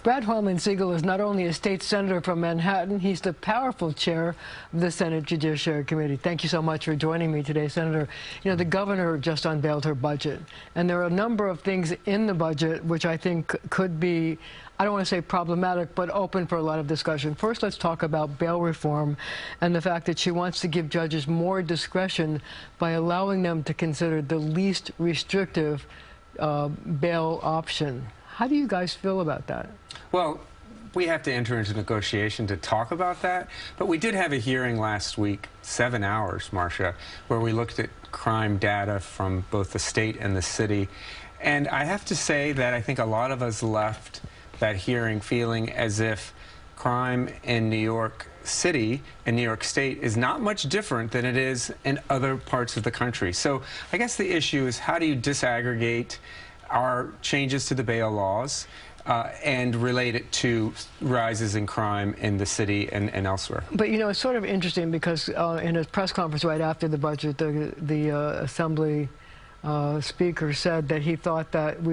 Brad Hoylman-Sigal is not only a state senator from Manhattan, he's the powerful chair of the Senate Judiciary Committee. Thank you so much for joining me today, Senator. You know, the governor just unveiled her budget, and there are a number of things in the budget which I think could be, I don't want to say problematic, but open for a lot of discussion. First, let's talk about bail reform and the fact that she wants to give judges more discretion by allowing them to consider the least restrictive bail option. How do you guys feel about that? Well, we have to enter into negotiation to talk about that, but we did have a hearing last week, 7 hours, Marcia, where we looked at crime data from both the state and the city. And I have to say that I think a lot of us left that hearing feeling as if crime in New York City and New York State is not much different than it is in other parts of the country. So I guess the issue is, how do you disaggregate our changes to the bail laws and relate it to rises in crime in the city and elsewhere? But you know, it's sort of interesting because in a press conference right after the budget, the Assembly Speaker said that he thought that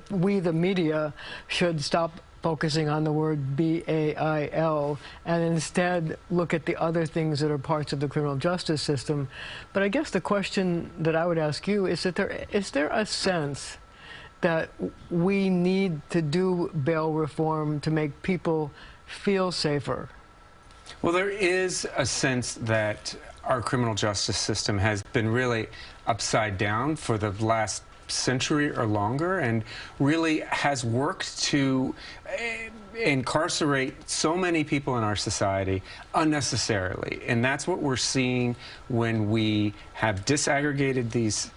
we, the media, should stop focusing on the word B-A-I-L and instead look at the other things that are parts of the criminal justice system. But I guess the question that I would ask you is that is there a sense that we need to do bail reform to make people feel safer? Well, there is a sense that our criminal justice system has been really upside down for the last century or longer, and really has worked to incarcerate so many people in our society unnecessarily. And that's what we're seeing when we have disaggregated these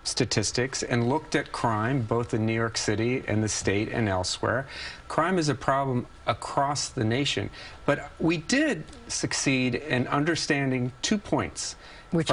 statistics and looked at crime both in New York City and the state and elsewhere. Crime is a problem across the nation, but we did succeed in understanding 2 points. Which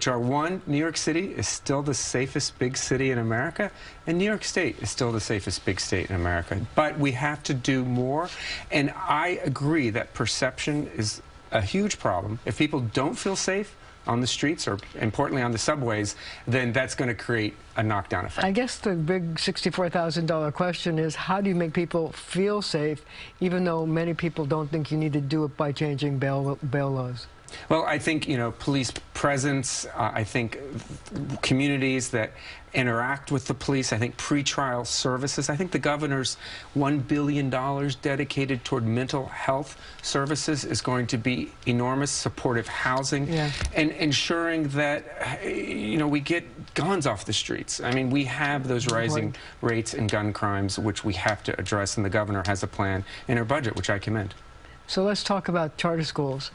are, one, New York City is still the safest big city in America, and New York State is still the safest big state in America. But we have to do more, and I agree that perception is a huge problem. If people don't feel safe on the streets, or importantly on the subways, then that's going to create a knockdown effect. I guess the big $64,000 question is, how do you make people feel safe, even though many people don't think you need to do it by changing bail laws? Well, I think, you know, police presence, I think communities that interact with the police, I think pretrial services. I think the governor's $1 billion dedicated toward mental health services is going to be enormous. Supportive housing, and ensuring that, you know, we get guns off the streets. I mean, we have those rising rates in gun crimes, which we have to address, and the governor has a plan in her budget, which I commend. So let's talk about charter schools.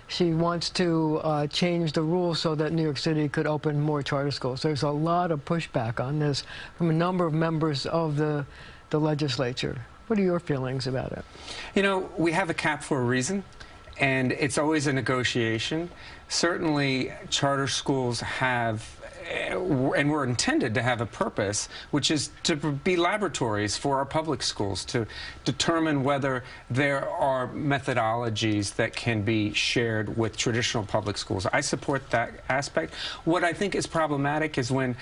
She wants to change the rules so that New York City could open more charter schools. There's a lot of pushback on this from a number of members of the legislature. What are your feelings about it? You know, we have a cap for a reason, and it's always a negotiation. Certainly, charter schools have, and were intended to have, a purpose, which is to be laboratories for our public schools, to determine whether there are methodologies that can be shared with traditional public schools. I support that aspect. What I think is problematic is when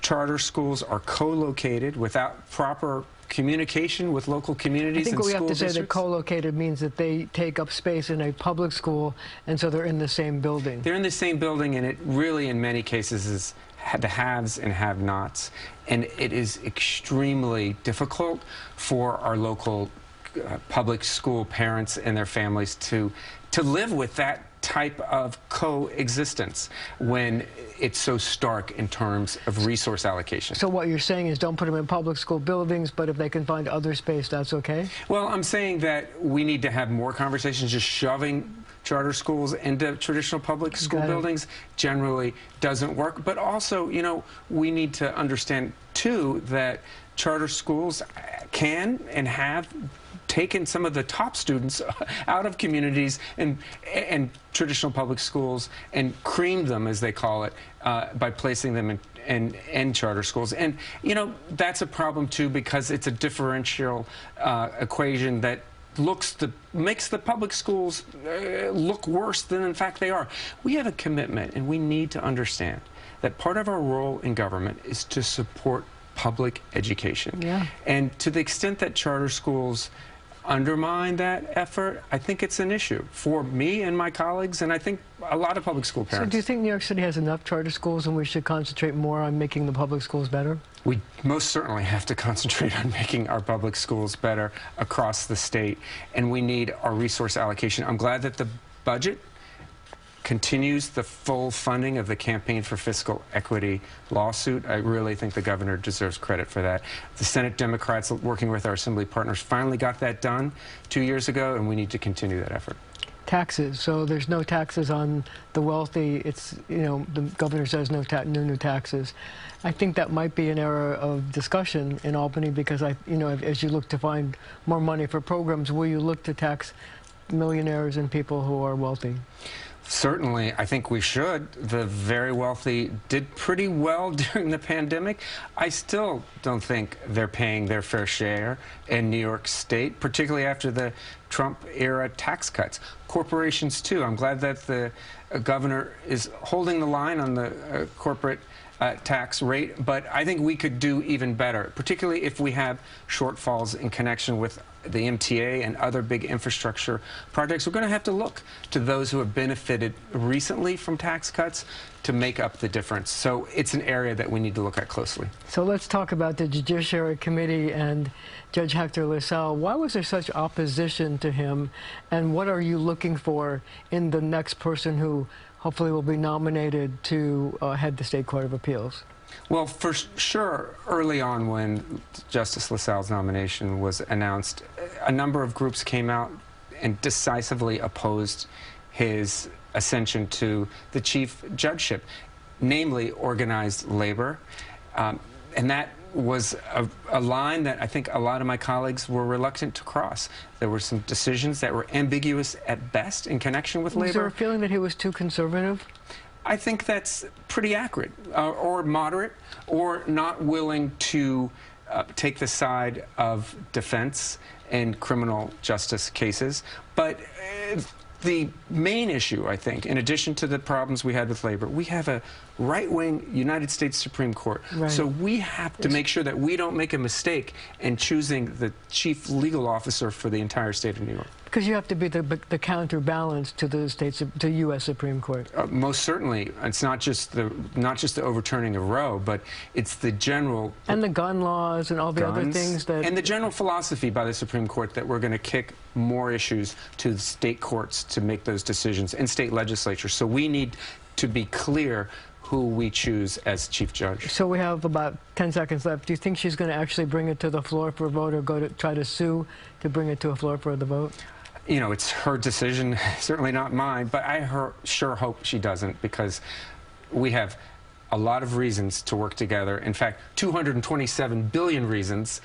charter schools are co-located without proper communication with local communities and school districts. I think we have to say that co-located means that they take up space in a public school, and so they're in the same building. They're in the same building, and it really, in many cases, is the haves and have-nots. And it is extremely difficult for our local public school parents and their families to live with that type of coexistence when it's so stark in terms of resource allocation. So what you're saying is, don't put them in public school buildings, but if they can find other space, that's okay? Well, I'm saying that we need to have more conversations. Just shoving charter schools into traditional public school buildings generally doesn't work. But also, you know, we need to understand, too, that charter schools can and have taken some of the top students out of communities and traditional public schools and creamed them, as they call it, by placing them in charter schools. And, you know, that's a problem, too, because it's a differential equation that makes the public schools look worse than, in fact, they are. We have a commitment, and we need to understand that part of our role in government is to support public education. Yeah. And to the extent that charter schools undermine that effort, I think it's an issue for me and my colleagues, and I think a lot of public school parents. So do you think New York City has enough charter schools and we should concentrate more on making the public schools better? We most certainly have to concentrate on making our public schools better across the state, and we need our resource allocation. I'm glad that the budget continues the full funding of the Campaign for Fiscal Equity lawsuit. I really think the governor deserves credit for that. The Senate Democrats, working with our Assembly partners, finally got that done 2 years ago, and we need to continue that effort. Taxes. So there's no taxes on the wealthy. It's, you know, the governor says no new taxes. I think that might be an area of discussion in Albany because, as you look to find more money for programs, will you look to tax millionaires and people who are wealthy? Certainly, I think we should. The very wealthy did pretty well during the pandemic. I still don't think they're paying their fair share in New York State, particularly after the Trump-era tax cuts. Corporations, too. I'm glad that the governor is holding the line on the corporate tax rate, but I think we could do even better, particularly if we have shortfalls in connection with the MTA and other big infrastructure projects. We're going to have to look to those who have benefited recently from tax cuts to make up the difference. So it's an area that we need to look at closely. So let's talk about the Judiciary Committee and Judge Hector LaSalle. Why was there such opposition to him, and what are you looking for in the next person who hopefully will be nominated to head the State Court of Appeals? Well, for sure, early on when Justice LaSalle's nomination was announced, a number of groups came out and decisively opposed his ascension to the chief judgeship, namely organized labor. And that was a line that I think a lot of my colleagues were reluctant to cross. There were some decisions that were ambiguous at best in connection with labor. Was there a feeling that he was too conservative? I think that's pretty accurate, or moderate, or not willing to take the side of defense in criminal justice cases. But the main issue, I think, in addition to the problems we had with labor, we have a right-wing United States Supreme Court. Right. So we have to make sure that we don't make a mistake in choosing the chief legal officer for the entire state of New York. Because you have to be the counterbalance to the U.S. Supreme Court. Most certainly, it's not just the overturning of Roe, but it's the general and the gun laws and all the other things that and the general philosophy by the Supreme Court that we're going to kick more issues to the state courts to make those decisions and state legislatures. So we need to be clear who we choose as chief judge. So we have about 10 seconds left. Do you think she's going to actually bring it to the floor for a vote, or try to sue to bring it to a floor for the vote? You know, it's her decision, certainly not mine, but I sure hope she doesn't, because we have a lot of reasons to work together. In fact, 227 billion reasons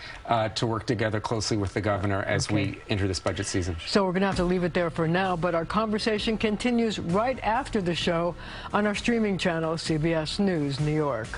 to work together closely with the governor as we enter this budget season. So we're going to have to leave it there for now, but our conversation continues right after the show on our streaming channel, CBS News New York.